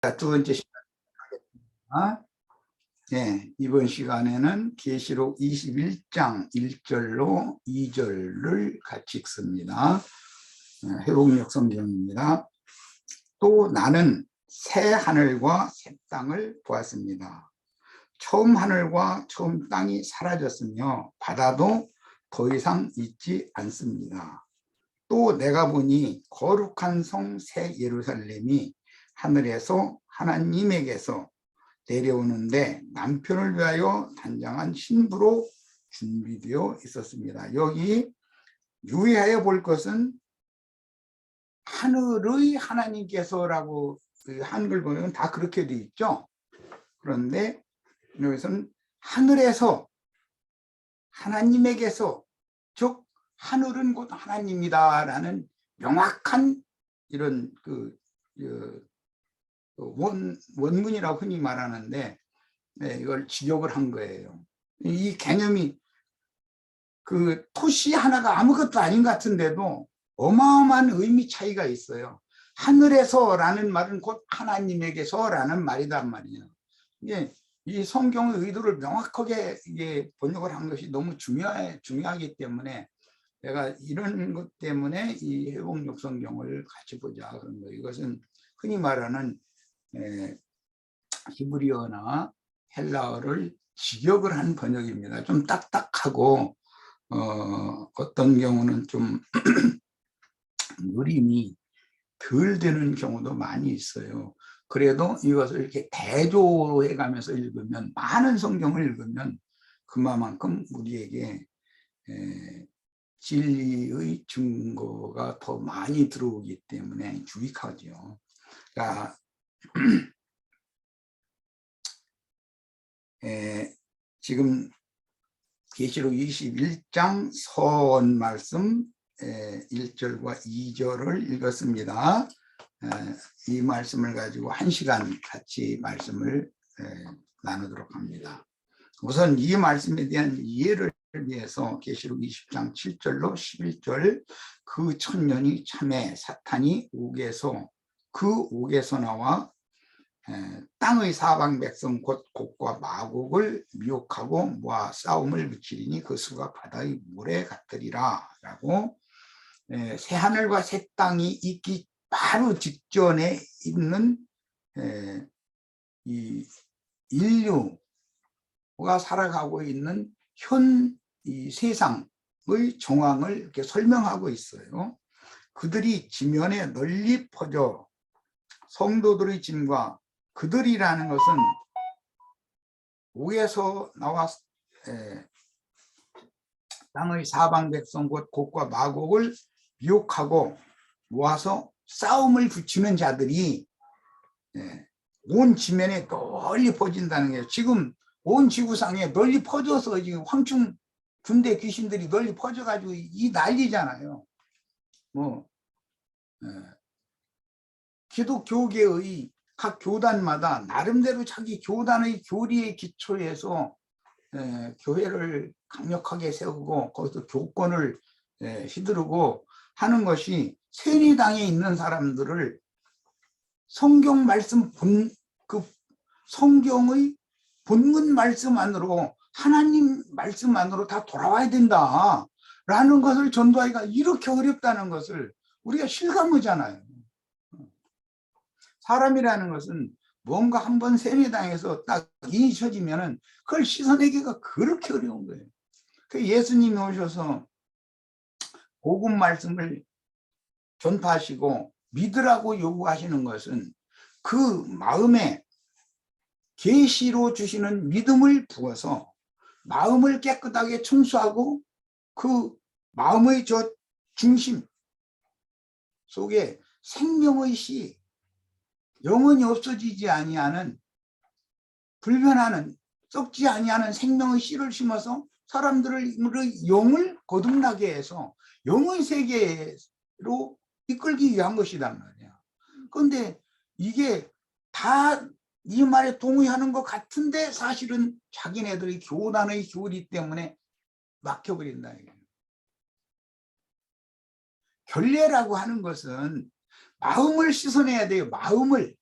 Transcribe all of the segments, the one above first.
두 번째 시간입니다. 네, 이번 시간에는 계시록 21장 1절로 2절을 같이 읽습니다. 회복력 성경입니다. 또 나는 새 하늘과 새 땅을 보았습니다. 처음 하늘과 처음 땅이 사라졌으며 바다도 더 이상 있지 않습니다. 또 내가 보니 거룩한 성 새 예루살렘이 하늘에서 하나님에게서 내려오는데 남편을 위하여 단장한 신부로 준비되어 있었습니다. 여기 유의하여 볼 것은 하늘의 하나님께서라고 한글 보면 다 그렇게 되어 있죠. 그런데 여기서는 하늘에서 하나님에게서, 즉 하늘은 곧 하나님이다라는 명확한 이런 원문이라고 흔히 말하는데, 이걸 지적을 한 거예요. 이 개념이 그 토시 하나가 아무것도 아닌 것 같은데도 어마어마한 의미 차이가 있어요. 하늘에서라는 말은 곧 하나님에게서라는 말이란 말이에요. 이게 이 성경의 의도를 명확하게 이게 번역을 한 것이 너무 중요하기 때문에 내가 이런 것 때문에 이 회복력 성경을 같이 보자 그런 거예요. 이것은 흔히 말하는 히브리어나 헬라어를 직역을 한 번역입니다. 좀 딱딱하고 어떤 경우는 좀 느림이 덜 되는 경우도 많이 있어요. 그래도 이것을 이렇게 대조해 가면서 읽으면, 많은 성경을 읽으면 그만큼 우리에게 진리의 증거가 더 많이 들어오기 때문에 유익하죠. 그러니까 지금 계시록 21장 서원 말씀 1절과 2절을 읽었습니다. 이 말씀을 가지고 1시간 같이 말씀을 나누도록 합니다. 우선 이 말씀에 대한 이해를 위해서 계시록 20장 7절로 11절, 그 천년이 참에 사탄이 옥에서 나와 땅의 사방 백성 곧 곡과 마곡을 미혹하고 모아 싸움을 붙이리니 그 수가 바다의 물에 같으리라 라고, 새 하늘과 새 땅이 있기 바로 직전에 있는 이 인류가 살아가고 있는 현 이 세상의 정황을 이렇게 설명하고 있어요. 그들이 지면에 널리 퍼져 성도들의 짐과, 그들이라는 것은 옥에서 나와 땅의 사방 백성 곧 곡과 마곡을 미혹하고 모아서 싸움을 붙이는 자들이 온 지면에 널리 퍼진다는 거예요. 지금 온 지구상에 널리 퍼져서 지금 황충 군대 귀신들이 널리 퍼져가지고 이 난리잖아요. 기독교계의 각 교단마다 나름대로 자기 교단의 교리에 기초해서 교회를 강력하게 세우고 거기서 교권을 휘두르고 하는 것이, 세리당에 있는 사람들을 성경 말씀 성경의 본문 말씀 안으로, 하나님 말씀 안으로 다 돌아와야 된다라는 것을 전도하기가 이렇게 어렵다는 것을 우리가 실감하잖아요. 사람이라는 것은 뭔가 한번 세뇌당해서 딱 잊혀지면은 그걸 씻어내기가 그렇게 어려운 거예요. 예수님이 오셔서 복음 말씀을 전파하시고 믿으라고 요구하시는 것은 그 마음에 계시로 주시는 믿음을 부어서 마음을 깨끗하게 청소하고 그 마음의 저 중심 속에 생명의 씨, 영원히 없어지지 아니하는, 불변하는, 썩지 아니하는 생명의 씨를 심어서 사람들의 영을 거듭나게 해서 영의 세계로 이끌기 위한 것이란 말이야. 그런데 이게 다 이 말에 동의하는 것 같은데 사실은 자기네들의 교단의 교리 때문에 막혀버린다. 결례라고 하는 것은 마음을 씻어내야 돼요. 마음을.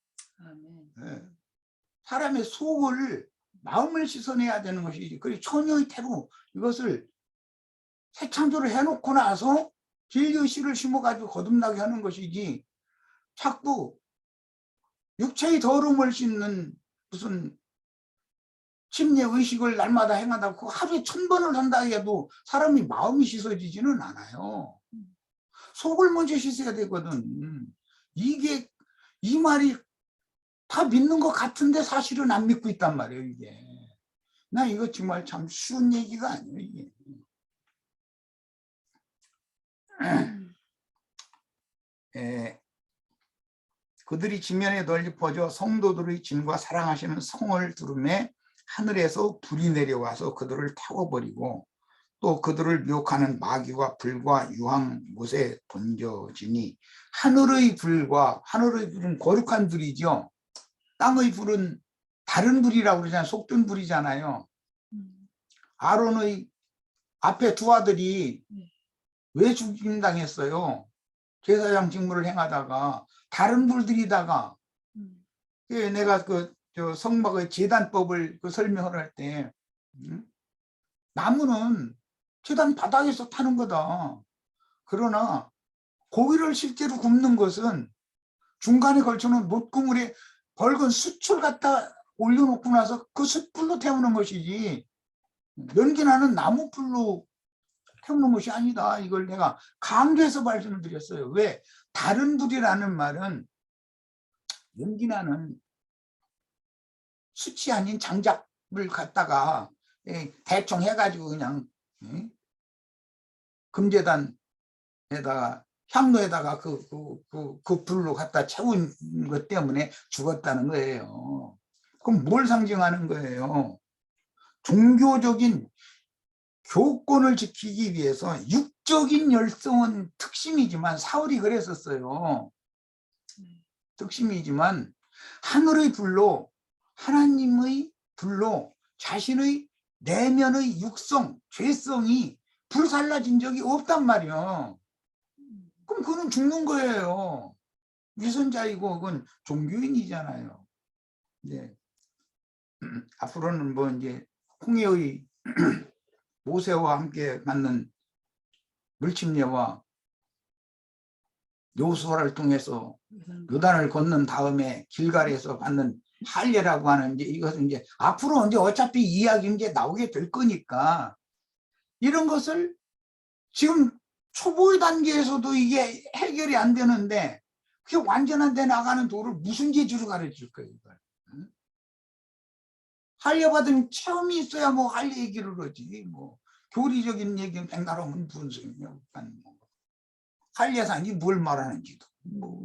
사람의 속을 마음을 씻어내야 되는 것이지. 그리고 처녀의 태도 이것을 새창조를 해놓고 나서 진리의 씨를 심어가지고 거듭나게 하는 것이지 자꾸 육체의 더러움을 씻는 무슨 침례 의식을 날마다 행하다 그 하루에 1000번을 한다 해도 사람이 마음이 씻어지지는 않아요. 속을 먼저 씻어야 되거든. 이게 이 말이 다 믿는 것 같은데 사실은 안 믿고 있단 말이에요. 이게 나 이거 정말 참 쉬운 얘기가 아니에요. 이게. 그들이 지면에 널리 퍼져 성도들의 짐과 사랑하시는 성을 두름에 하늘에서 불이 내려와서 그들을 태워버리고 또 그들을 미혹하는 마귀와 불과 유황 못에 던져지니 하늘의 불과 하늘의 불은 거룩한 불이죠. 땅의 불은 다른 불이라고 그러잖아요. 속된 불이잖아요. 아론의 앞에 두 아들이 왜 죽임당했어요? 제사장 직무를 행하다가 다른 불들이다가 내가 저 성막의 제단법을 설명을 할 때 나무는 제단 바닥에서 타는 거다. 그러나 고기를 실제로 굽는 것은 중간에 걸쳐놓은 못구물에 벌건 숯을 갖다 올려놓고 나서 그 숯불로 태우는 것이지 연기나는 나무불로 태우는 것이 아니다. 이걸 내가 강조해서 말씀을 드렸어요. 왜? 다른 불이라는 말은 연기나는 숯이 아닌 장작을 갖다가 대충 해가지고 그냥 금제단에다가 향로에다가 그 불로 갖다 채운 것 때문에 죽었다는 거예요. 그럼 뭘 상징하는 거예요? 종교적인 교권을 지키기 위해서 육적인 열성은 특심이지만 사울이 그랬었어요. 특심이지만 하늘의 불로 하나님의 불로 자신의 내면의 육성, 죄성이 불살라진 적이 없단 말이에요. 그럼 그건 죽는 거예요. 위선자이고 그건 종교인이잖아요. 네. 앞으로는 뭐 이제 홍해의 모세와 함께 맞는 물침례와 요수아를 통해서 요단을 건넌 다음에 길갈에서 받는 할례라고 하는 이것은 이제 앞으로 이제 어차피 이야기 이제 나오게 될 거니까 이런 것을 지금 초보의 단계에서도 이게 해결이 안 되는데 그게 완전한 데 나가는 도를 무슨 재주로 가르칠 거예요, 이걸. 할례 받은 체험이 있어야 뭐 할례 얘기를 하지 뭐 교리적인 얘기는 백날 하면 무슨 소용이야. 할례상이 뭘 말하는지도 뭐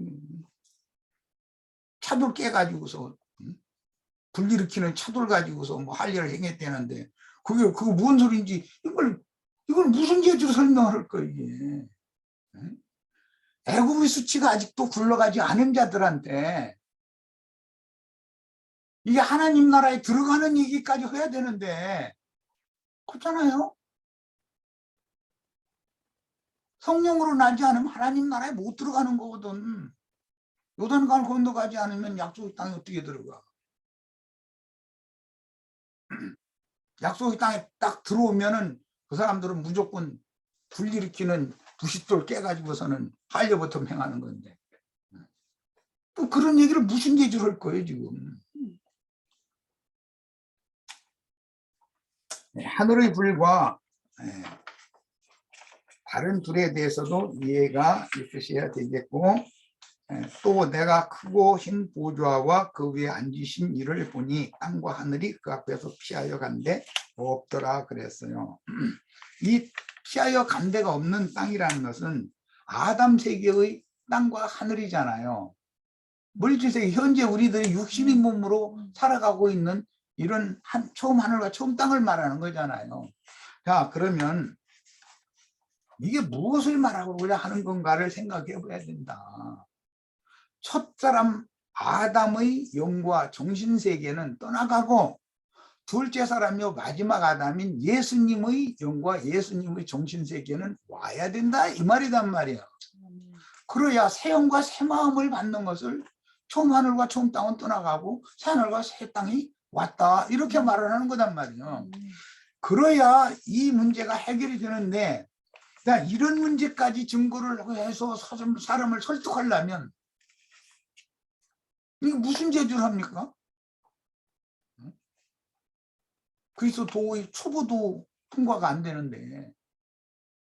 차돌 깨가지고서 불 일으키는 차돌 가지고서 뭐 할례를 행했다는데 그거 무슨 소리인지 이걸 무슨 재주로 설명할 거야 이게. 애굽의 수치가 아직도 굴러가지 않은 자들한테 이게 하나님 나라에 들어가는 얘기까지 해야 되는데 그렇잖아요. 성령으로 나지 않으면 하나님 나라에 못 들어가는 거거든. 요단강을 건너가지 않으면 약속의 땅에 어떻게 들어가? 약속의 땅에 딱 들어오면은 그 사람들은 무조건 불 일으키는 부싯돌 깨가지고서는 할례부터 행하는 건데 또 그런 얘기를 무슨 재주로 할 거예요 지금. 하늘의 불과 다른 불에 대해서도 이해가 있으셔야 되겠고 또 내가 크고 흰 보좌와 그 위에 앉으신 이를 보니 땅과 하늘이 그 앞에서 피하여 간데 없더라 그랬어요. 이 피하여 간 데가 없는 땅이라는 것은 아담 세계의 땅과 하늘이잖아요. 물질세계 현재 우리들이 육신의 몸으로 살아가고 있는 이런 처음 하늘과 처음 땅을 말하는 거잖아요. 자, 그러면 이게 무엇을 말하고자 하는 건가를 생각해 봐야 된다. 첫사람 아담의 영과 정신세계는 떠나가고 둘째 사람이요 마지막 아담인 예수님의 영과 예수님의 정신세계는 와야 된다 이 말이단 말이야. 그래야 새 영과 새 마음을 받는 것을 처음 하늘과 처음 땅은 떠나가고 새 하늘과 새 땅이 왔다 이렇게 말을 하는 거단 말이에요. 그래야 이 문제가 해결이 되는데 이런 문제까지 증거를 해서 사람을 설득하려면 이게 무슨 재주를 합니까? 그리스도의 초보도 통과가 안 되는데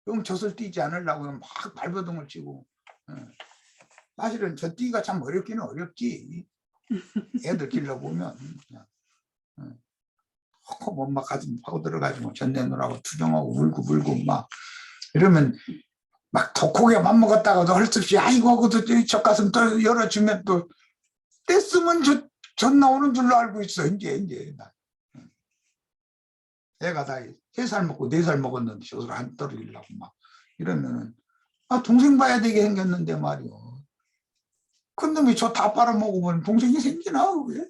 그럼 젖을 뛰지 않으려고 막 발버둥을 치고 사실은 젖 뛰기가 참 어렵기는 어렵지. 애들 길러보면 막 가슴 파고 들어가지고 전내느라고 투정하고 울고 막 이러면 막 독하게 맘먹었다가도 할 수 없이 아이고 그것도 젖가슴 또 열어주면 또 뗐으면 젖 나오는 줄로 알고 있어. 이제 애가 다 3살 먹고 4살 먹었는데 젖을 안 떨어지려고 막 이러면은 동생 봐야 되게 생겼는데 말이요. 큰 놈이 저 다 빨아먹으면 동생이 생기나 왜?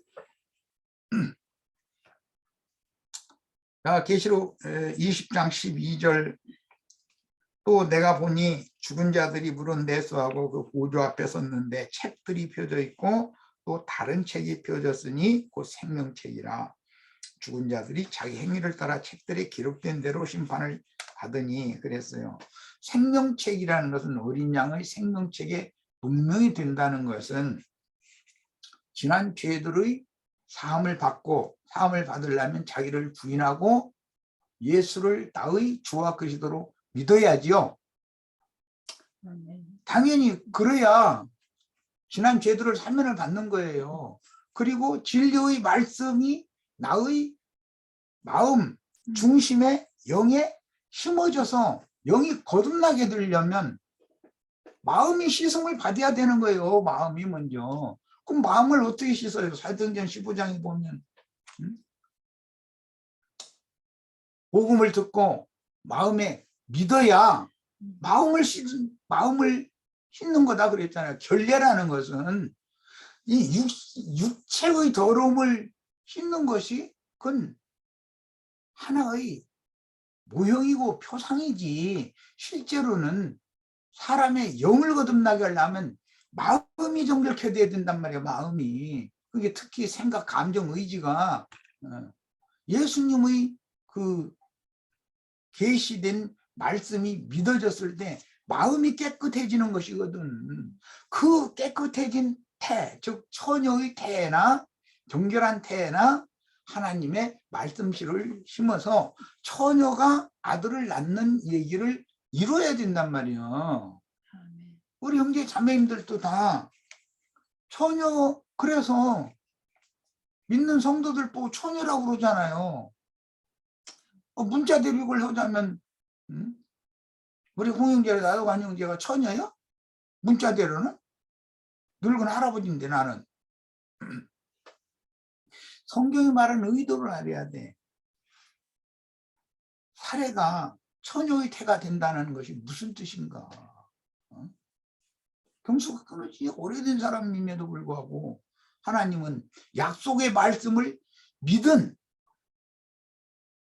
계시록 20장 12절 또 내가 보니 죽은 자들이 물은 내수하고 그 보좌 앞에 섰는데 책들이 펴져 있고 또 다른 책이 펴졌으니 곧 생명책이라. 죽은 자들이 자기 행위를 따라 책들에 기록된 대로 심판을 받으니 그랬어요. 생명책이라는 것은 어린 양의 생명책에 분명히 된다는 것은 지난 죄들의 사함을 받고 사함을 받으려면 자기를 부인하고 예수를 나의 주와 그리스도로 믿어야지요. 당연히 그래야 지난 죄들을 사면을 받는 거예요. 그리고 진리의 말씀이 나의 마음 중심에 영에 심어져서 영이 거듭나게 되려면 마음이 씻음을 받아야 되는 거예요. 마음이 먼저. 그럼 마음을 어떻게 씻어요? 사도행전 15장에 보면 복음을 듣고 마음에 믿어야 마음을 씻는 거다 그랬잖아요. 결례라는 것은 이 육체의 더러움을 씻는 것이 그건 하나의 모형이고 표상이지 실제로는 사람의 영을 거듭나게 하려면 마음이 정결케 돼야 된단 말이에요. 마음이. 그게 특히 생각, 감정, 의지가 예수님의 그 계시된 말씀이 믿어졌을 때 마음이 깨끗해지는 것이거든. 그 깨끗해진 태, 즉 처녀의 태나 정결한 태나 하나님의 말씀실을 심어서 처녀가 아들을 낳는 얘기를 이루어야 된단 말이에요. 우리 형제 자매님들도 다 처녀, 그래서 믿는 성도들 보고 처녀라고 그러잖아요. 문자 대륙을 하자면 우리 홍영재랑 나도관 형제가 처녀야? 문자대로는? 늙은 할아버지인데 나는. 성경이 말하는 의도를 알아야 돼. 사례가 처녀의 태가 된다는 것이 무슨 뜻인가. 경수가 그렇지 오래된 사람임에도 불구하고 하나님은 약속의 말씀을 믿은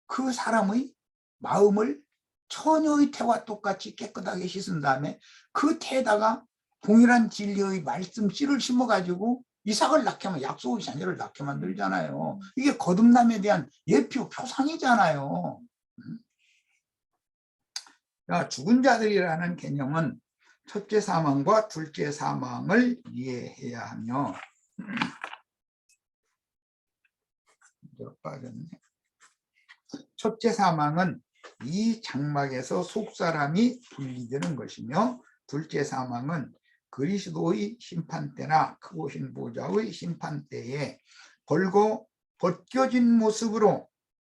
그 사람의 마음을 처녀의 태와 똑같이 깨끗하게 씻은 다음에 그 태에다가 동일한 진리의 말씀 씨를 심어가지고 이삭을 낳게 하면 약속의 자녀를 낳게 만들잖아요. 이게 거듭남에 대한 예표 표상이잖아요. 죽은 자들이라는 개념은 첫째 사망과 둘째 사망을 이해해야 하며 빠졌네. 첫째 사망은 이 장막에서 속사람이 분리되는 것이며 둘째 사망은 그리스도의 심판때나 크고신 보좌의 심판때에 벌고 벗겨진 모습으로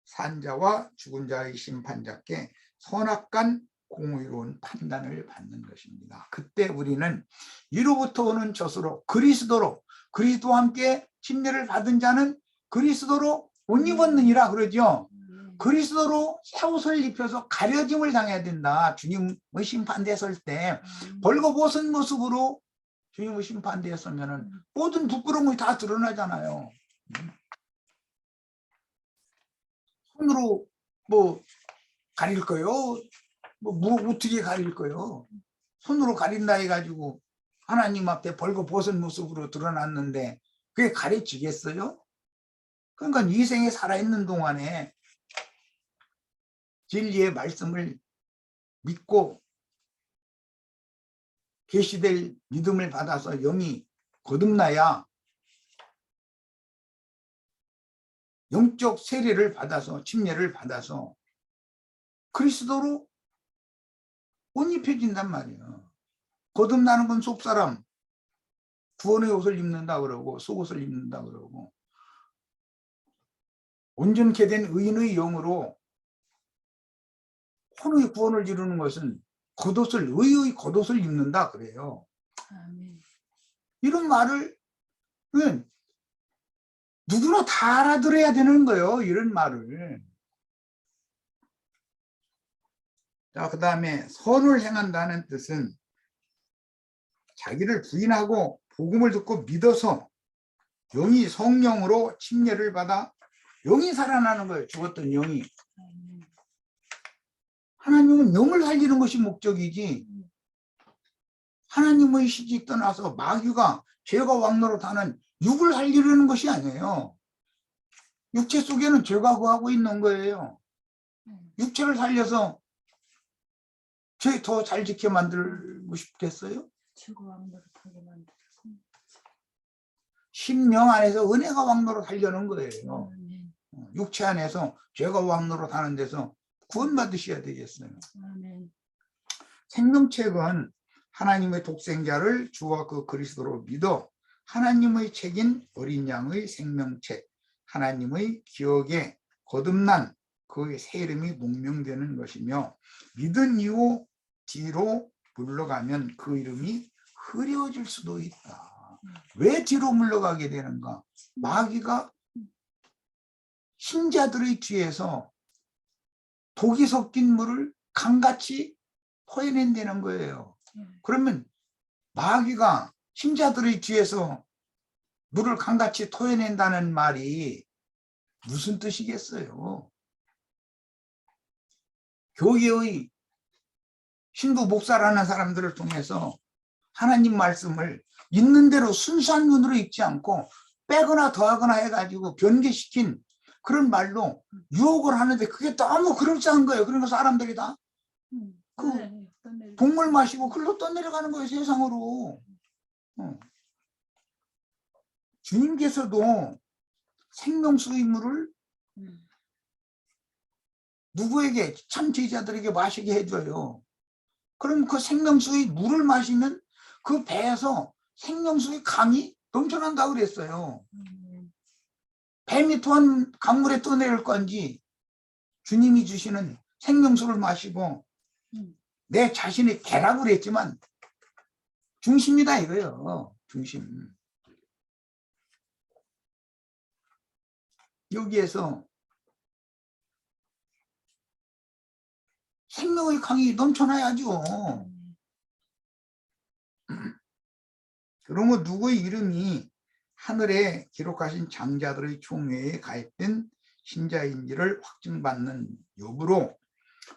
산자와 죽은 자의 심판자께 선악간 공의로운 판단을 받는 것입니다. 그때 우리는 이로부터 오는 젖으로 그리스도로 그리스도와 함께 침례를 받은 자는 그리스도로 옷 입었느니라 그러죠. 그리스도로 새 옷을 입혀서 가려짐을 당해야 된다. 주님의 심판대에 설 때 벌거벗은 모습으로 주님의 심판대에 서면은 모든 부끄러움이 다 드러나잖아요. 손으로 뭐 가릴 거요? 뭐 어떻게 가릴 거요? 손으로 가린다 해가지고 하나님 앞에 벌거벗은 모습으로 드러났는데 그게 가르치겠어요? 그러니까 이 생에 살아있는 동안에 진리의 말씀을 믿고 계시될 믿음을 받아서 영이 거듭나야 영적 세례를 받아서 침례를 받아서 그리스도로 옷 입혀진단 말이에요. 거듭나는 건 속사람, 구원의 옷을 입는다 그러고 속옷을 입는다 그러고 온전케 된 의인의 영으로 혼의 구원을 이루는 것은 겉옷을 의의 겉옷을 입는다 그래요. 아멘. 이런 말을 누구나 다 알아들어야 되는 거예요. 이런 말을. 자, 그 다음에 선을 행한다는 뜻은 자기를 부인하고 복음을 듣고 믿어서 영이 성령으로 침례를 받아 영이 살아나는 거예요. 죽었던 영이. 하나님은 영을 살리는 것이 목적이지 하나님의 시직 떠나서 마귀가 죄가 왕노릇하는 육을 살리려는 것이 아니에요. 육체 속에는 죄가 거하고 있는 거예요. 육체를 살려서 죄 더 잘 지켜 만들고 싶겠어요? 죄가 왕노릇하게 만들고 심령 안에서 은혜가 왕노릇 하려는 거예요. 육체 안에서 죄가 왕노릇 하는 데서 구원받으셔야 되겠어요. 아멘. 생명책은 하나님의 독생자를 주와 그 그리스도로 믿어 하나님의 책인 어린 양의 생명책, 하나님의 기억에 거듭난 그의 새 이름이 목명되는 것이며 믿은 이후 뒤로 물러가면 그 이름이 흐려질 수도 있다. 왜 뒤로 물러가게 되는가? 마귀가 신자들의 뒤에서 독이 섞인 물을 강같이 토해낸다는 거예요. 그러면 마귀가 신자들의 뒤에서 물을 강같이 토해낸다는 말이 무슨 뜻이겠어요? 교회의 신부 목사라는 사람들을 통해서 하나님 말씀을 있는 대로 순수한 눈으로 읽지 않고 빼거나 더하거나 해가지고 변개시킨 그런 말로 유혹을 하는데 그게 너무 그럴싸한 거예요. 그러니까 사람들이 다 동물 마시고 글로 떠내려가는 거예요. 세상으로. 주님께서도 생명수의 물을 누구에게 참 제자들에게 마시게 해줘요. 그럼 그 생명수의 물을 마시면 그 배에서 생명수의 강이 넘쳐난다고 그랬어요. 뱀이 또한 강물에 떠내릴 건지 주님이 주시는 생명수를 마시고 내 자신의 개라고 그랬지만 중심이다 이거예요. 중심. 여기에서 생명의 강이 넘쳐나야죠. 그러면 누구의 이름이 하늘에 기록하신 장자들의 총회에 가입된 신자인지를 확증받는 여부로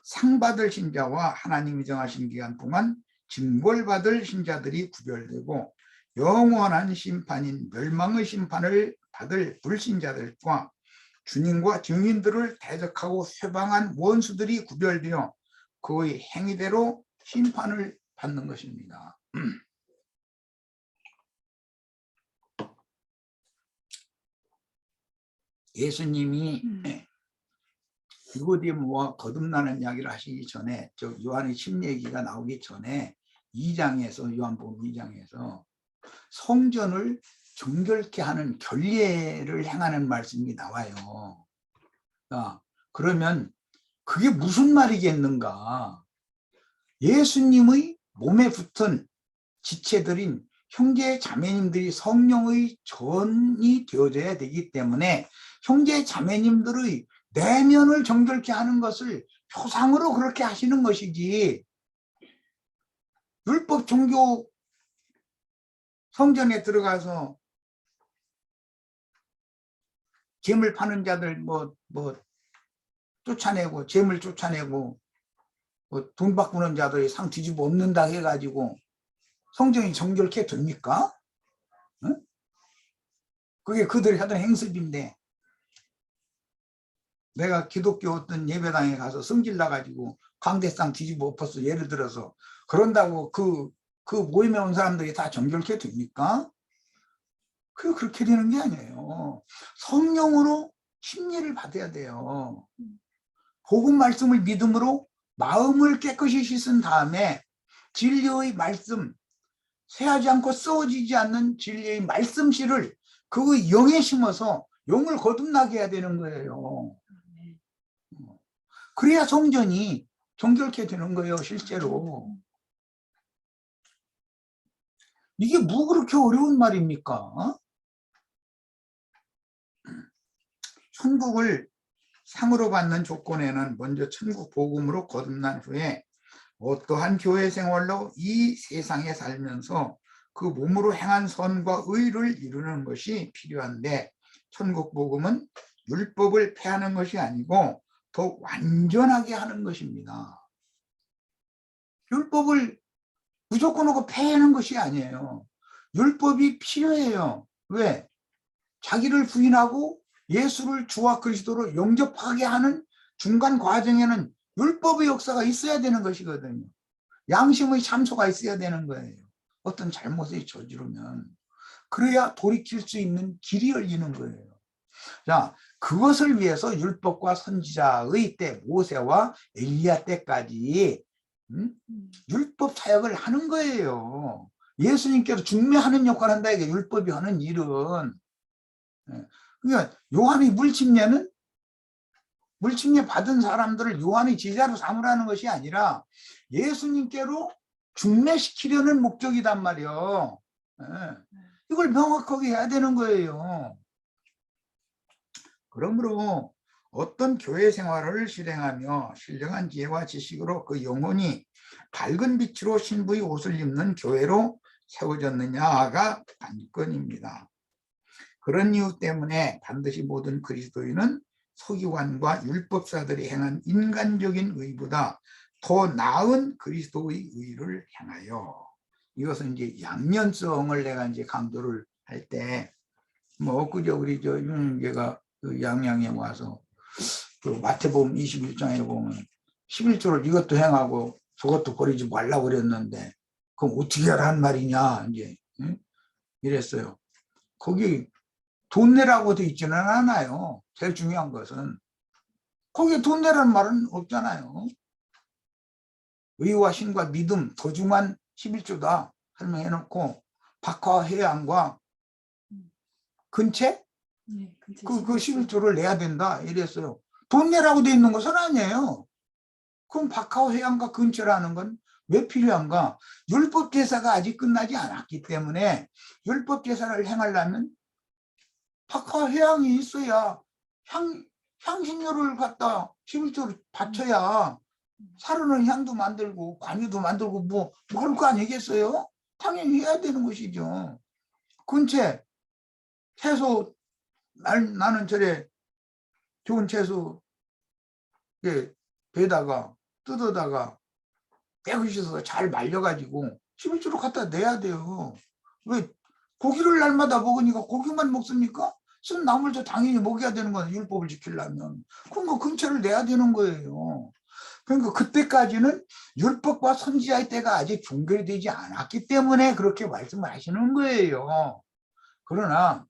상받을 신자와 하나님이 정하신 기간 동안 징벌받을 신자들이 구별되고 영원한 심판인 멸망의 심판을 받을 불신자들과 주님과 증인들을 대적하고 회방한 원수들이 구별되어 그의 행위대로 심판을 받는 것입니다. 예수님이 니고디모와 거듭나는 이야기를 하시기 전에 요한의 침례기가 나오기 전에 2장에서 요한복음 2장에서 성전을 정결케 하는 결례를 행하는 말씀이 나와요. 그러면 그게 무슨 말이겠는가? 예수님의 몸에 붙은 지체들인 형제 자매님들이 성령의 전이 되어져야 되기 때문에 형제 자매님들의 내면을 정결케 하는 것을 표상으로 그렇게 하시는 것이지 율법 종교 성전에 들어가서 재물 파는 자들 쫓아내고 재물 쫓아내고 돈 바꾸는 자들이 상 뒤집어 엎는다 해가지고 성전이 정결케 됩니까? 응? 그게 그들이 하던 행습인데, 내가 기독교 어떤 예배당에 가서 성질 나가지고 강대상 뒤집어 엎었어. 예를 들어서. 그런다고 그 모임에 온 사람들이 다 정결케 됩니까? 그렇게 되는 게 아니에요. 성령으로 심리를 받아야 돼요. 복음 말씀을 믿음으로 마음을 깨끗이 씻은 다음에 진리의 말씀, 쇠하지 않고 썩어지지 않는 진리의 말씀씨를 그 영에 심어서 영을 거듭나게 해야 되는 거예요. 그래야 성전이 정결케 되는 거예요, 실제로. 이게 뭐 그렇게 어려운 말입니까? 천국을 상으로 받는 조건에는 먼저 천국 복음으로 거듭난 후에 어떠한 교회 생활로 이 세상에 살면서 그 몸으로 행한 선과 의를 이루는 것이 필요한데, 천국 복음은 율법을 폐하는 것이 아니고 더 완전하게 하는 것입니다. 율법을 무조건 하고 폐하는 것이 아니에요. 율법이 필요해요. 왜? 자기를 부인하고 예수를 주와 그리스도로 영접하게 하는 중간 과정에는 율법의 역사가 있어야 되는 것이거든요. 양심의 참소가 있어야 되는 거예요. 어떤 잘못을 저지르면. 그래야 돌이킬 수 있는 길이 열리는 거예요. 자, 그것을 위해서 율법과 선지자의 때, 모세와 엘리야 때까지 율법 사역을 하는 거예요. 예수님께서 중매하는 역할을 한다. 이게 율법이 하는 일은. 그러니까 요한의 물침례는 물침례 받은 사람들을 요한의 제자로 삼으라는 것이 아니라 예수님께로 중매시키려는 목적이단 말이에요. 이걸 명확하게 해야 되는 거예요. 그러므로 어떤 교회 생활을 실행하며 신령한 지혜와 지식으로 그 영혼이 밝은 빛으로 신부의 옷을 입는 교회로 세워졌느냐가 관건입니다. 그런 이유 때문에 반드시 모든 그리스도인은 서기관과 율법사들이 행한 인간적인 의보다 더 나은 그리스도의 의를 행하여, 이것은 이제 양면성을 내가 이제 강조를 할 때, 뭐 엊그제 우리 저 윤영계가 그 양양에 와서 그 마태복음 21장에 보면 11조를 이것도 행하고 저것도 버리지 말라고 그랬는데 그럼 어떻게 하란 말이냐 이제 이랬어요. 거기 돈 내라고 돼 있지는 않아요. 제일 중요한 것은 거기에 돈 내라는 말은 없잖아요. 의와 신과 믿음 더 중요한 11조다 설명해 놓고 박하와 해양과 근체? 네, 그 11조를 내야 된다 이랬어요. 돈 내라고 돼 있는 것은 아니에요. 그럼 박하와 해양과 근처라는 건 왜 필요한가? 율법 제사가 아직 끝나지 않았기 때문에 율법 제사를 행하려면 박하와 해양이 있어야 향신료를 갖다 11조를 바쳐야 사르는 향도 만들고 관유도 만들고 뭐 할 거 아니겠어요? 당연히 해야 되는 것이죠. 근처 채소 나는 저래 좋은 채소 배에다가 뜯어다가 깨우셔서 잘 말려가지고 11조로 갖다 내야 돼요. 왜 고기를 날마다 먹으니까 고기만 먹습니까? 쓴 나물도 당연히 먹여야 되는 거예요. 율법을 지키려면. 그럼 그 근처를 내야 되는 거예요. 그러니까 그때까지는 율법과 선지자의 때가 아직 종결이 되지 않았기 때문에 그렇게 말씀을 하시는 거예요. 그러나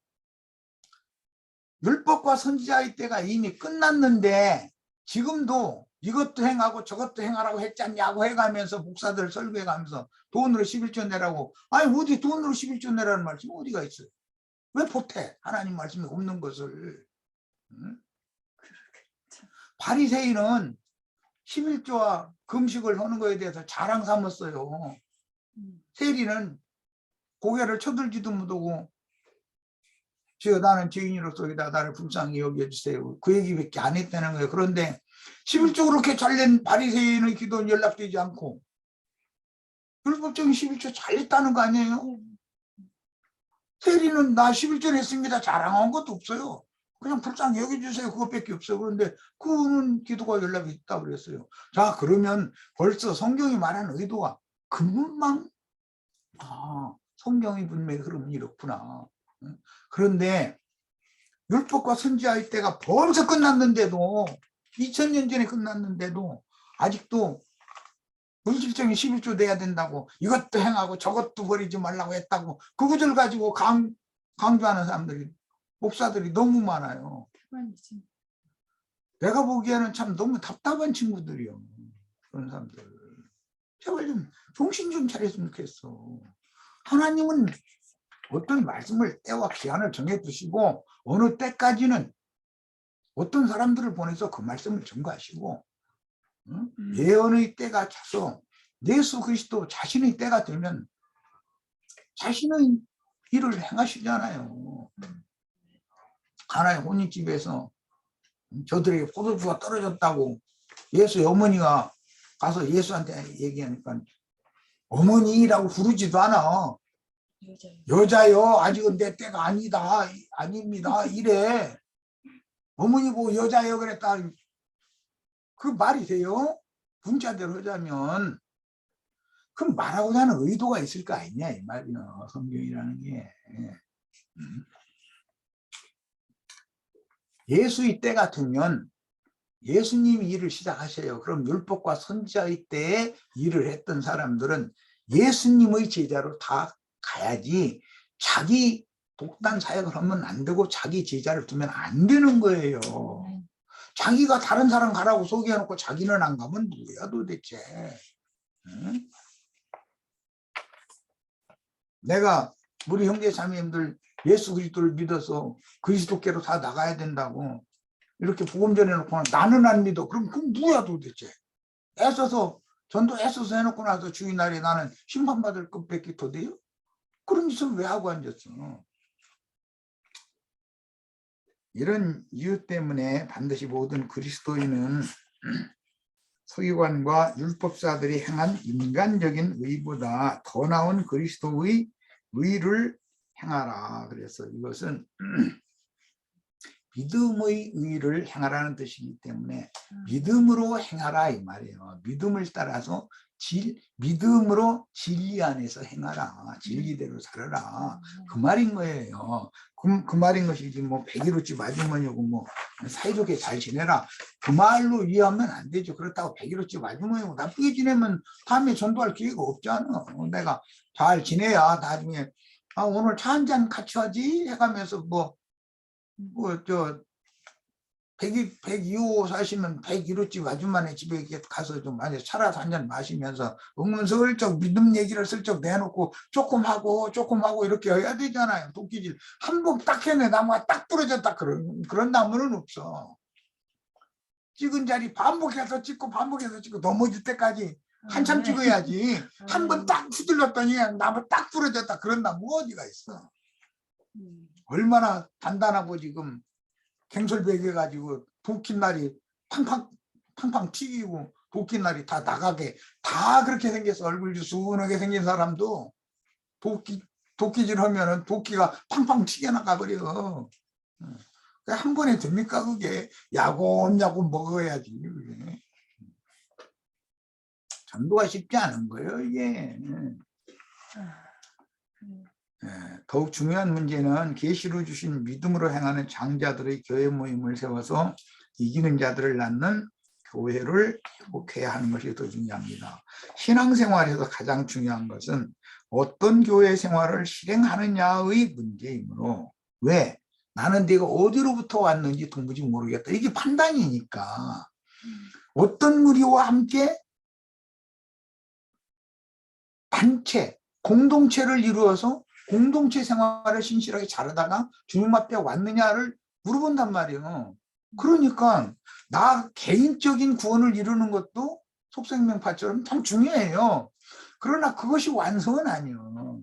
율법과 선지자의 때가 이미 끝났는데 지금도 이것도 행하고 저것도 행하라고 했잖냐고 해가면서 목사들 설교해가면서 돈으로 11조 내라고. 아니 어디 돈으로 11조 내라는 말씀이 어디가 있어요? 왜 보태? 하나님 말씀이 없는 것을. 바리새인은 11조와 금식을 하는 거에 대해서 자랑 삼았어요. 세리는 고개를 쳐들지도 못하고 나는 죄인으로서 나를 불쌍히 여겨주세요. 그 얘기밖에 안 했다는 거예요. 그런데 11조 그렇게 잘된 바리새인의 기도는 연락되지 않고 율법적인 11조 잘했다는 거 아니에요? 세리는 나 11조 했습니다. 자랑한 것도 없어요. 그냥 불쌍히 여겨주세요. 그것밖에 없어요. 그런데 그는 기도가 연락이 있다고 그랬어요. 자, 그러면 벌써 성경이 말하는 의도가 금방 아, 성경이 분명히 그러면 이렇구나. 그런데 율법과 선지자의 때가 벌써 끝났는데도 2000년 전에 끝났는데도 아직도 물질적인 11조 내야 된다고 이것도 행하고 저것도 버리지 말라고 했다고 그 구절 가지고 강조하는 사람들이 목사들이 너무 많아요. 태반이지. 내가 보기에는 참 너무 답답한 친구들이요. 그런 사람들. 제발 좀 정신 좀 차렸으면 좋겠어. 하나님은 어떤 말씀을 때와 기한을 정해두시고 어느 때까지는 어떤 사람들을 보내서 그 말씀을 전가하시고 예언의 때가 차서 예수 그리스도 자신의 때가 되면 자신의 일을 행하시잖아요. 하나의 혼인집에서 저들에게 포도주가 떨어졌다고 예수의 어머니가 가서 예수한테 얘기하니까 어머니라고 부르지도 않아. 여자요 아직은 내 때가 아닙니다 이래. 어머니 보고 여자요 그랬다. 그 말이 돼요? 문자대로 하자면 그럼 말하고자 하는 의도가 있을 거 아니냐 이 말이야. 성경이라는 게 예수의 때 같으면 예수님이 일을 시작하셔요. 그럼 율법과 선지자의 때에 일을 했던 사람들은 예수님의 제자로 다 가야지 자기 독단 사역을 하면 안 되고 자기 제자를 두면 안 되는 거예요. 자기가 다른 사람 가라고 소개해놓고 자기는 안 가면 누구야 도대체. 응? 내가 우리 형제 자매님들 예수 그리스도를 믿어서 그리스도께로 다 나가야 된다고 이렇게 복음 전해놓고 나는 안 믿어. 그럼 그건 뭐야 도대체. 애써서 전도 애써서 해놓고 나서 주일날에 나는 심판받을 것밖에 더 돼요? 그런 짓을 왜 하고 앉았어. 이런 이유 때문에 반드시 모든 그리스도인은 서기관과 율법사들이 행한 인간적인 의보다 더 나은 그리스도의 의를 행하라. 그래서 이것은 믿음의 의를 행하라는 뜻이기 때문에 믿음으로 행하라 이 말이에요. 믿음을 따라서 믿음으로 진리 안에서 행하라. 진리대로 살아라. 그 말인 거예요. 그 말인 것이지 뭐 100일어치 마주머니고 뭐 사이좋게 잘 지내라. 그 말로 이해하면 안 되죠. 그렇다고 100일어치 마주머니고 나쁘게 지내면 다음에 전도할 기회가 없잖아. 내가 잘 지내야 나중에 오늘 차 한잔 같이 하지 해가면서 저 102호 사시면 101호집 아줌마네 집에 가서 좀 차라도 한잔 마시면서 은근슬쩍 믿음 얘기를 슬쩍 내놓고 조금 하고 이렇게 해야 되잖아요. 도끼질 한 번 딱 해내 나무가 딱 부러졌다 그런 나무는 없어. 찍은 자리 반복해서 찍고 넘어질 때까지 한참 찍어야지. 한 번 딱 후들렀더니 나무 딱 부러졌다 그런 나무가 어디가 있어. 얼마나 단단하고 지금 갱솔배겨 가지고 도끼날이 팡팡 튀기고 도끼날이 다 나가게 다 그렇게 생겨서 얼굴이 순하게 생긴 사람도 도끼질 하면은 도끼가 팡팡 튀겨나가 버려. 한 번에 됩니까 그게. 야곱야곱 먹어야지. 그게. 전도가 쉽지 않은 거예요 이게. 더욱 중요한 문제는 계시로 주신 믿음으로 행하는 장자들의 교회 모임을 세워서 이기는 자들을 낳는 교회를 회복해야 하는 것이 더 중요합니다. 신앙생활에서 가장 중요한 것은 어떤 교회 생활을 실행하느냐의 문제이므로 왜? 나는 내가 어디로부터 왔는지 도무지 모르겠다. 이게 판단이니까 어떤 무리와 함께 단체, 공동체를 이루어서 공동체 생활을 신실하게 잘하다가 주님 앞에 왔느냐를 물어본단 말이에요. 그러니까 나 개인적인 구원을 이루는 것도 속생명파처럼 참 중요해요. 그러나 그것이 완성은 아니에요.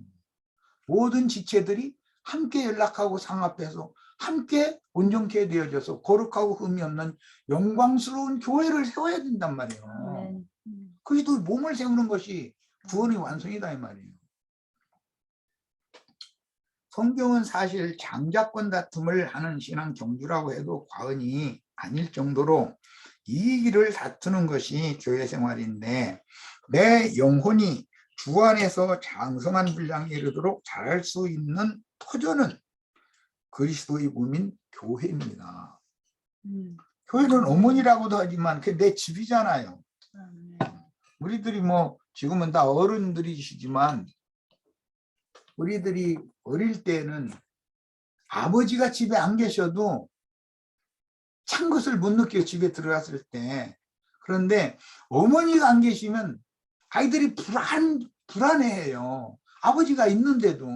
모든 지체들이 함께 연락하고 상합해서 함께 온전케 되어져서 거룩하고 흠이 없는 영광스러운 교회를 세워야 된단 말이에요. 그래도 몸을 세우는 것이 구원의 완성이다 이 말이에요. 성경은 사실 장자권 다툼을 하는 신앙 경주라고 해도 과언이 아닐 정도로 이익을 다투는 것이 교회 생활인데 내 영혼이 주 안에서 장성한 분량에 이르도록 자랄 수 있는 터전은 그리스도의 몸인 교회입니다. 교회는 어머니라고도 하지만 그게 내 집이잖아요. 아멘. 우리들이 뭐 지금은 다 어른들이시지만 우리들이 어릴 때는 아버지가 집에 안 계셔도 찬 것을 못 느껴요. 집에 들어갔을 때. 그런데 어머니가 안 계시면 아이들이 불안해해요. 아버지가 있는데도.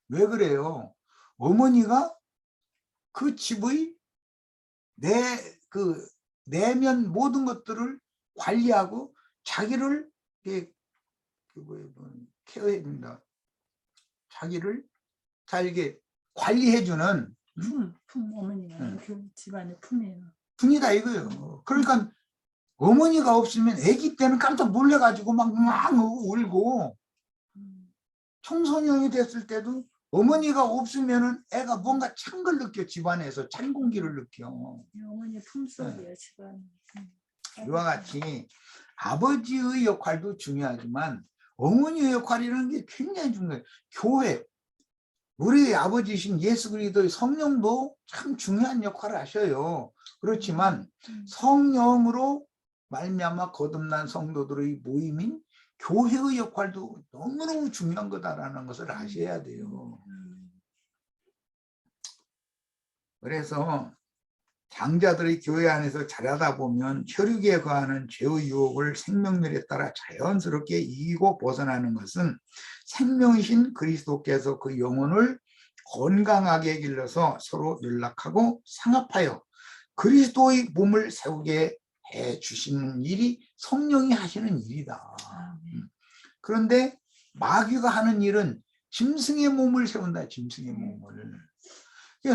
왜 그래요? 어머니가 그 집의 내면 모든 것들을 관리하고 자기를 케어해 준다. 자기를 잘 이게 관리해주는 품 어머니가 집안의 품이에요. 분이다 이거예요. 그러니까 어머니가 없으면 아기 때는 깜짝 놀래가지고 막 울고 청소년이 됐을 때도 어머니가 없으면은 애가 뭔가 찬 걸 느껴. 집안에서 찬 공기를 느껴. 어머니 품속이에요. 집안. 이와 같이 아버지의 역할도 중요하지만 어머니의 역할이라는 게 굉장히 중요해요. 교회, 우리 아버지신 예수 그리스도의 성령도 참 중요한 역할을 하셔요. 그렇지만 성령으로 말미암아 거듭난 성도들의 모임인 교회의 역할도 너무너무 중요한 거다라는 것을 아셔야 돼요. 그래서 장자들의 교회 안에서 자라다 보면 혈육에 거하는 죄의 유혹을 생명률에 따라 자연스럽게 이기고 벗어나는 것은 생명이신 그리스도께서 그 영혼을 건강하게 길러서 서로 연락하고 상합하여 그리스도의 몸을 세우게 해 주시는 일이 성령이 하시는 일이다. 그런데 마귀가 하는 일은 짐승의 몸을 세운다. 짐승의 몸을.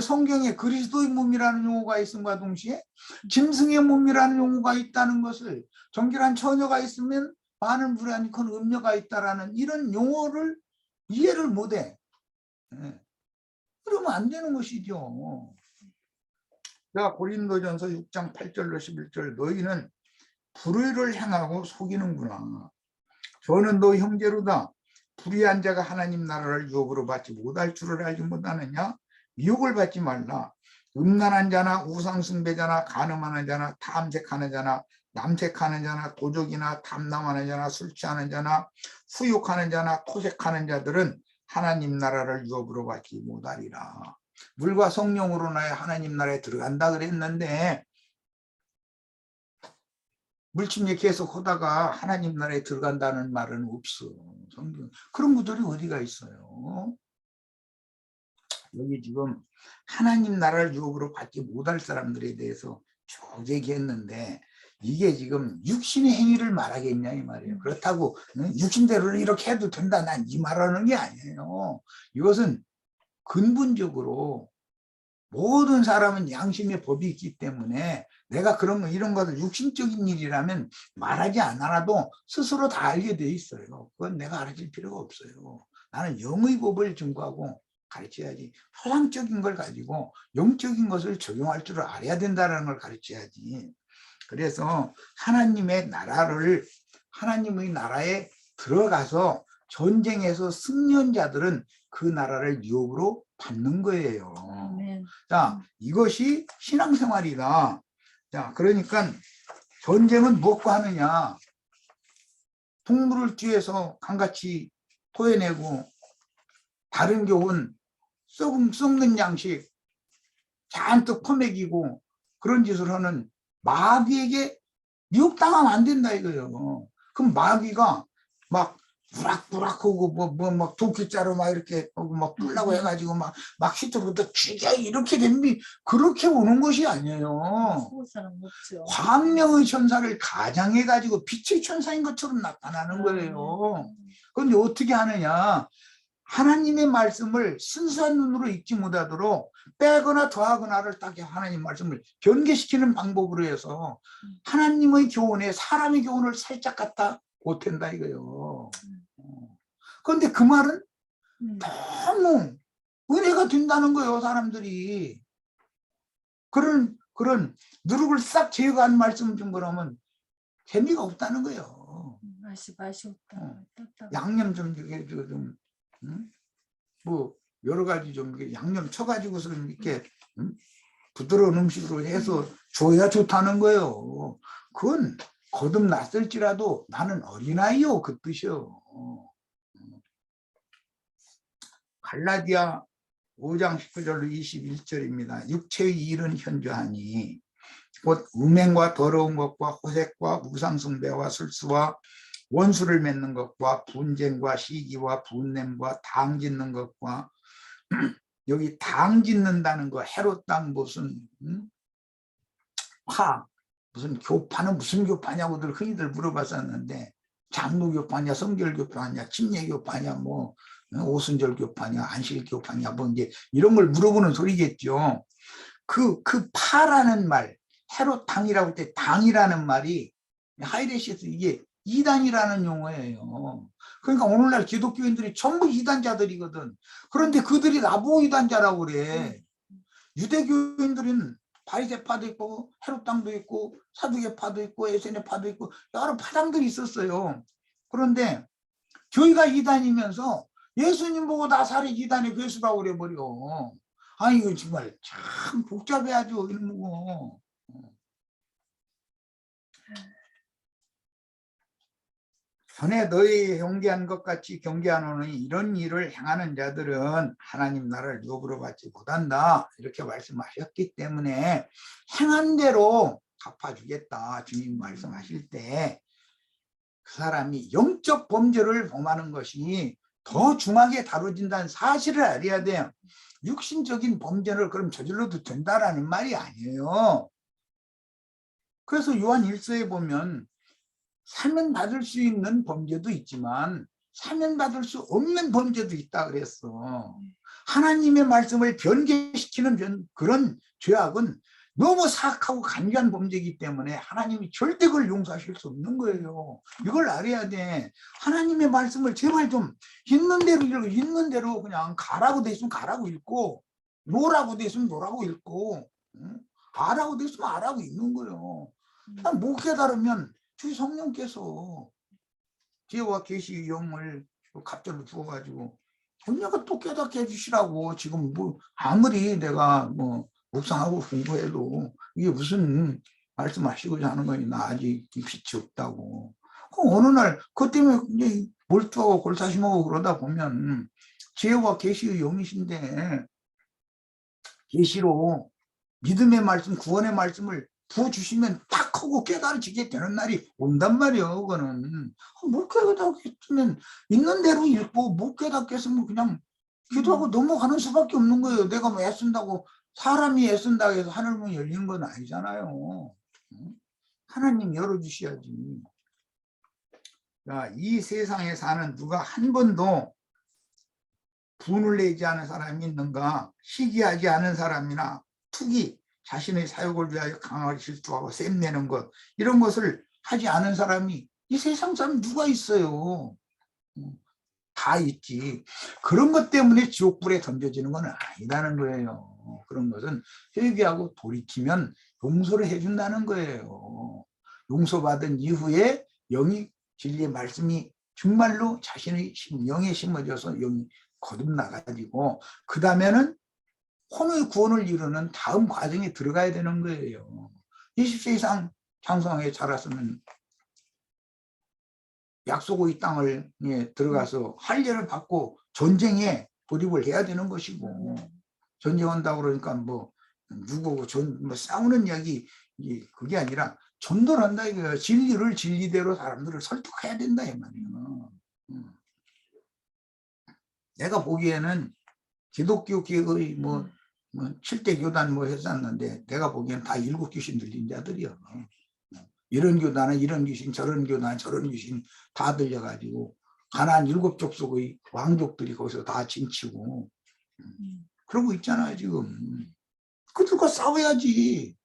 성경에 그리스도의 몸이라는 용어가 있음과 동시에 짐승의 몸이라는 용어가 있다는 것을 정결한 처녀가 있으면 많은 불안이 큰 음녀가 있다라는 이런 용어를 이해를 못해. 그러면 안 되는 것이죠. 자, 고린도전서 6장 8절로 11절 너희는 불의를 행하고 속이는구나. 저는 너 형제로다. 불의한 자가 하나님 나라를 유업으로 받지 못할 줄을 알지 못하느냐? 미혹을 받지 말라. 음란한 자나 우상숭배자나 간음하는 자나 탐색하는 자나 남색하는 자나 도적이나 탐남하는 자나 술 취하는 자나 후욕하는 자나 토색하는 자들은 하나님 나라를 유업으로 받지 못하리라. 물과 성령으로 나야 하나님 나라에 들어간다 그랬는데 물침에 계속 하다가 하나님 나라에 들어간다는 말은 없어. 성경. 그런 분들이 어디가 있어요? 여기 지금 하나님 나라를 유업으로 받지 못할 사람들에 대해서 쭉 얘기했는데 이게 지금 육신의 행위를 말하겠냐 이 말이에요. 그렇다고 육신대로는 이렇게 해도 된다 난 이 말하는 게 아니에요. 이것은 근본적으로 모든 사람은 양심의 법이 있기 때문에 내가 이런 것을 육신적인 일이라면 말하지 않아도 스스로 다 알게 돼 있어요. 그건 내가 가르칠 필요가 없어요. 나는 영의 법을 증거하고 가르쳐야지. 표상적인 걸 가지고 영적인 것을 적용할 줄 알아야 된다는 걸 가르쳐야지. 그래서 하나님의 나라에 들어가서 전쟁에서 승리한 자들은 그 나라를 유업으로 받는 거예요. 아멘. 자, 이것이 신앙생활이다. 자, 그러니까 전쟁은 무엇과 하느냐? 동물을 뒤에서 강같이 토해내고 다른 교훈 썩는 양식 잔뜩 퍼먹이고 그런 짓을 하는 마귀에게 미혹당하면 안 된다 이거예요. 그럼 마귀가 막 부락부락하고 막 도끼자루 막 이렇게 막 뚫라고 해가지고 막 시트부터 죽여 이렇게 됩니다. 그렇게 오는 것이 아니에요. 광명의 천사를 가장해가지고 빛의 천사인 것처럼 나타나는 거예요. 그런데 어떻게 하느냐? 하나님의 말씀을 순수한 눈으로 읽지 못하도록 빼거나 더하거나를 딱 하나님 말씀을 변개시키는 방법으로 해서 하나님의 교훈에 사람의 교훈을 살짝 갖다 보탠다 이거예요. 그런데 그 말은 너무 은혜가 된다는 거예요. 사람들이 그런 누룩을 싹 제거한 말씀 좀 그러면 재미가 없다는 거예요. 맛이 없다. 떴다. 양념 좀 이게 좀 응? 뭐 여러 가지 좀 이렇게 양념 쳐가지고서 이렇게 응? 부드러운 음식으로 해서 줘야 좋다는 거예요. 그건 거듭났을지라도 나는 어린아이요 그 뜻이요. 갈라디아 5장 19절로 21절입니다. 육체의 일은 현저하니 곧 음행과 더러운 것과 호색과 우상숭배와 술수와 원수를 맺는 것과 분쟁과 시기와 분냄과 당짓는 것과 여기 당짓는다는 거 헤롯 당 무슨 무슨 교파는 무슨 교파냐고들 흔히들 물어봤었는데 장로교파냐 성결교파냐 침례교파냐 뭐 오순절교파냐 안식일교파냐 뭐 이제 이런 걸 물어보는 소리겠죠. 그 파라는 말 헤롯 당이라고 할 때 당이라는 말이 하이레시에서 이게 이단이라는 용어예요. 그러니까 오늘날 기독교인들이 전부 이단자들이거든. 그런데 그들이 나보고 이단자라고 그래. 유대교인들은 바리새파도 있고 헤롯당도 있고 사두개파도 있고 에세네파도 있고 여러 파당들이 있었어요. 그런데 저희가 이단이면서 예수님 보고 나사렛 이단의 괴수라고 그래버려. 아니 이거 정말 참 복잡해 아주 이런 거. 전에 너희 경계한 것 같이 경계하노니 이런 일을 행하는 자들은 하나님 나라를 누구로 받지 못한다 이렇게 말씀하셨기 때문에 행한 대로 갚아주겠다 주님 말씀하실 때 그 사람이 영적 범죄를 범하는 것이 더 중하게 다뤄진다는 사실을 알아야 돼요. 육신적인 범죄를 그럼 저질러도 된다라는 말이 아니에요. 그래서 요한 1서에 보면 사면받을 수 있는 범죄도 있지만 사면받을 수 없는 범죄도 있다 그랬어. 하나님의 말씀을 변개시키는 그런 죄악은 너무 사악하고 간교한 범죄이기 때문에 하나님이 절대 그걸 용서하실 수 없는 거예요. 이걸 알아야 돼. 하나님의 말씀을 제발 좀 있는 대로 읽고 있는 대로 그냥 가라고 돼 있으면 가라고 읽고 노라고 돼 있으면 노라고 읽고 아라고 돼 있으면 아라고 읽는 거예요. 못 깨달으면 주의 성령께서 지혜와 계시의 영을 갑절로 주어가지고 언제가 또 깨닫게 해주시라고. 지금 뭐 아무리 내가 뭐 묵상하고 공부해도 이게 무슨 말씀하시고자 하는 거니 나 아직 빛이 없다고. 어느 날 그것 때문에 이제 몰두하고 골사심하고 그러다 보면 지혜와 계시의 영이신데 계시로 믿음의 말씀 구원의 말씀을 부어주시면 딱 하고 깨달아지게 되는 날이 온단 말이에요. 그거는 못 깨닫겠으면 있는 대로 읽고 못 깨닫겠으면 그냥 기도하고 넘어가는 수밖에 없는 거예요. 내가 뭐 애쓴다고 사람이 애쓴다고 해서 하늘문이 열리는 건 아니잖아요. 하나님 열어주셔야지. 이 세상에 사는 누가 한 번도 분을 내지 않은 사람이 있는가? 시기하지 않은 사람이나 투기, 자신의 사욕을 위하여 강하게 질투하고 셈내는 것 이런 것을 하지 않은 사람이 이 세상 사람 누가 있어요? 다 있지. 그런 것 때문에 지옥불에 던져지는 건 아니라는 거예요. 그런 것은 회개하고 돌이키면 용서를 해준다는 거예요. 용서받은 이후에 영이 진리의 말씀이 정말로 자신의 영에 심어져서 영이 거듭나가지고 그 다음에는 혼의 구원을 이루는 다음 과정에 들어가야 되는 거예요. 20세 이상 장성하게 자랐으면 약속의 땅을 들어가서 할례를 받고 전쟁에 돌입을 해야 되는 것이고 전쟁한다고 그러니까 뭐 누구고 뭐 싸우는 이야기 그게 아니라 전도를 한다 이거예요. 진리를 진리대로 사람들을 설득해야 된다 이 말이에요. 내가 보기에는 기독교 계의 뭐 7대 교단 뭐 했었는데 내가 보기에는 다 일곱 귀신 들린 자들이요. 이런 교단은 이런 귀신, 저런 교단은 저런 귀신 다 들려가지고 가나안 7 족속의 왕족들이 거기서 다 진치고 그러고 있잖아요 지금. 그들과 싸워야지.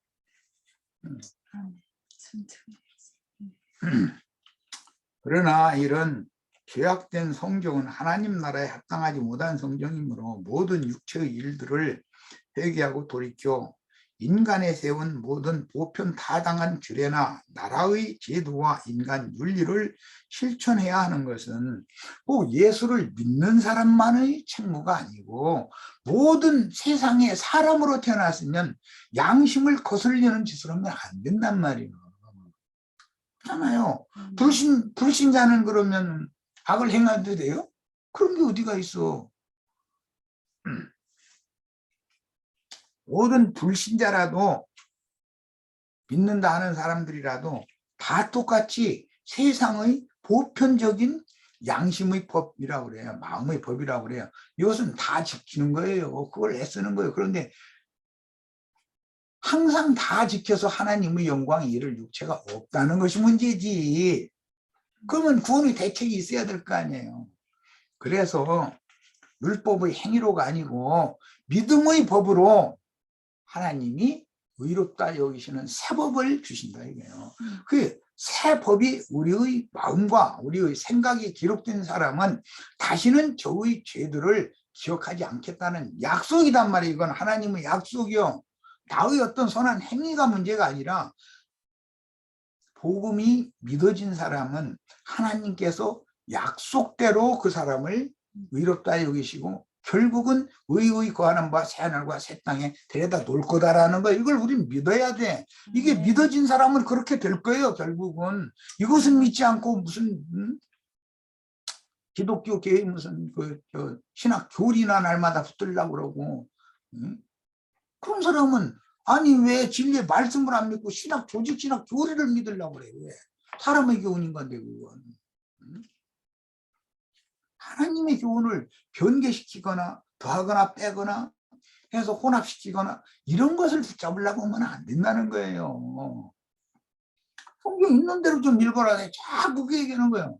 그러나 이런 죄악된 성경은 하나님 나라에 합당하지 못한 성경이므로 모든 육체의 일들을 회개하고 돌이켜 인간에 세운 모든 보편타당한 규례나 나라의 제도와 인간 윤리를 실천해야 하는 것은 꼭 예수를 믿는 사람만의 책무가 아니고 모든 세상에 사람으로 태어났으면 양심을 거슬리는 짓을 하면 안 된단 말이에요. 그렇잖아요. 불신자는 그러면 악을 행해도 돼요? 그런 게 어디가 있어. 모든 불신자라도 믿는다 하는 사람들이라도 다 똑같이 세상의 보편적인 양심의 법이라고 그래요. 마음의 법이라고 그래요. 이것은 다 지키는 거예요. 그걸 애쓰는 거예요. 그런데 항상 다 지켜서 하나님의 영광에 이를 육체가 없다는 것이 문제지. 그러면 구원의 대책이 있어야 될 거 아니에요. 그래서 율법의 행위로가 아니고 믿음의 법으로 하나님이 의롭다 여기시는 새 법을 주신다 이거예요. 그 새 법이 우리의 마음과 우리의 생각이 기록된 사람은 다시는 저의 죄들을 기억하지 않겠다는 약속이단 말이에요. 이건 하나님의 약속이요. 나의 어떤 선한 행위가 문제가 아니라 복음이 믿어진 사람은 하나님께서 약속대로 그 사람을 의롭다 여기시고 결국은 의의 거하는 바 새 하늘과 새 땅에 데려다 놓을 거다라는 거, 이걸 우리는 믿어야 돼. 이게 믿어진 사람은 그렇게 될 거예요. 결국은 이것은 믿지 않고 무슨 기독교 교회 무슨 신학 교리나 날마다 붙들려고 그러고 그런 사람은 아니 왜 진리의 말씀을 안 믿고 신학 조직 신학 교리를 믿으려고 그래. 왜? 사람의 교훈인 건데 그건. 하나님의 교훈을 변개시키거나 더하거나 빼거나 해서 혼합시키거나 이런 것을 붙잡으려고 하면 안 된다는 거예요. 성경 있는 대로 좀 읽어라. 자꾸 그 얘기하는 거예요.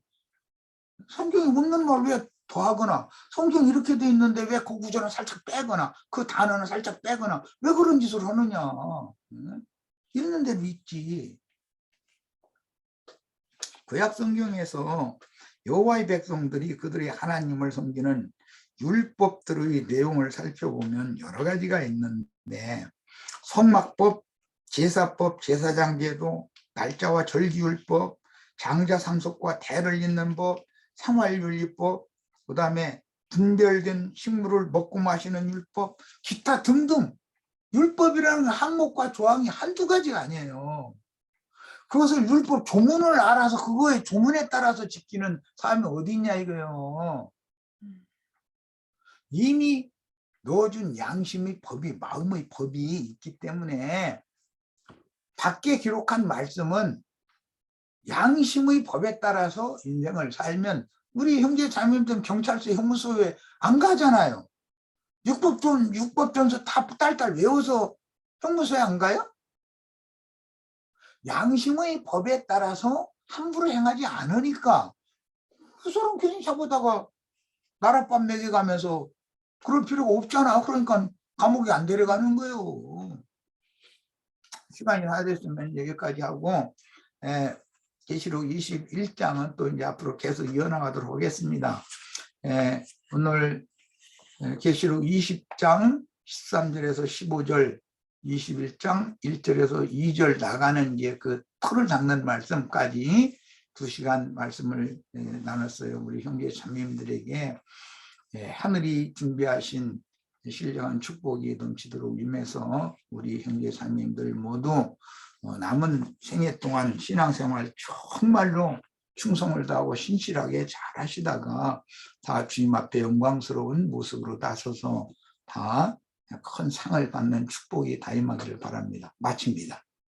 성경이 없는 말 왜 더하거나, 성경 이렇게 돼 있는데 왜 그 구절은 살짝 빼거나 그 단어는 살짝 빼거나 왜 그런 짓을 하느냐. 있는 대로 있지. 구약 성경에서 여호와의 백성들이 그들의 하나님을 섬기는 율법들의 내용을 살펴보면 여러 가지가 있는데 성막법, 제사법, 제사장제도, 날짜와 절기율법, 장자 상속과 대를 잇는 법, 생활윤리법, 그 다음에 분별된 식물을 먹고 마시는 율법, 기타 등등. 율법이라는 항목과 조항이 한두 가지가 아니에요. 그것을 율법 조문을 알아서 그거의 조문에 따라서 지키는 사람이 어디 있냐 이거예요. 이미 넣어준 양심의 법이, 마음의 법이 있기 때문에 밖에 기록한 말씀은 양심의 법에 따라서 인생을 살면 우리 형제 자매들 경찰서 형무소에 안 가잖아요. 육법전서 다 딸딸 외워서 형무소에 안 가요? 양심의 법에 따라서 함부로 행하지 않으니까 그 사람 괜히 잡아다가 나랏밥 먹여가면서 그럴 필요가 없잖아. 그러니까 감옥에 안 데려가는 거예요. 시간이 다 됐으면 여기까지 하고 계시록 21장은 또 이제 앞으로 계속 이어나가도록 하겠습니다. 오늘 계시록 20장 13절에서 15절, 21장 1절에서 2절 나가는 이제 그 틀을 잡는 말씀까지 2시간 말씀을 나눴어요. 우리 형제 자매님들에게 하늘이 준비하신 신령한 축복이 넘치도록 임해서 우리 형제 자매님들 모두 남은 생애 동안 신앙생활 정말로 충성을 다하고 신실하게 잘 하시다가 다 주님 앞에 영광스러운 모습으로 나서서 다 큰 상을 받는 축복이 다 임하기를 바랍니다. 마칩니다.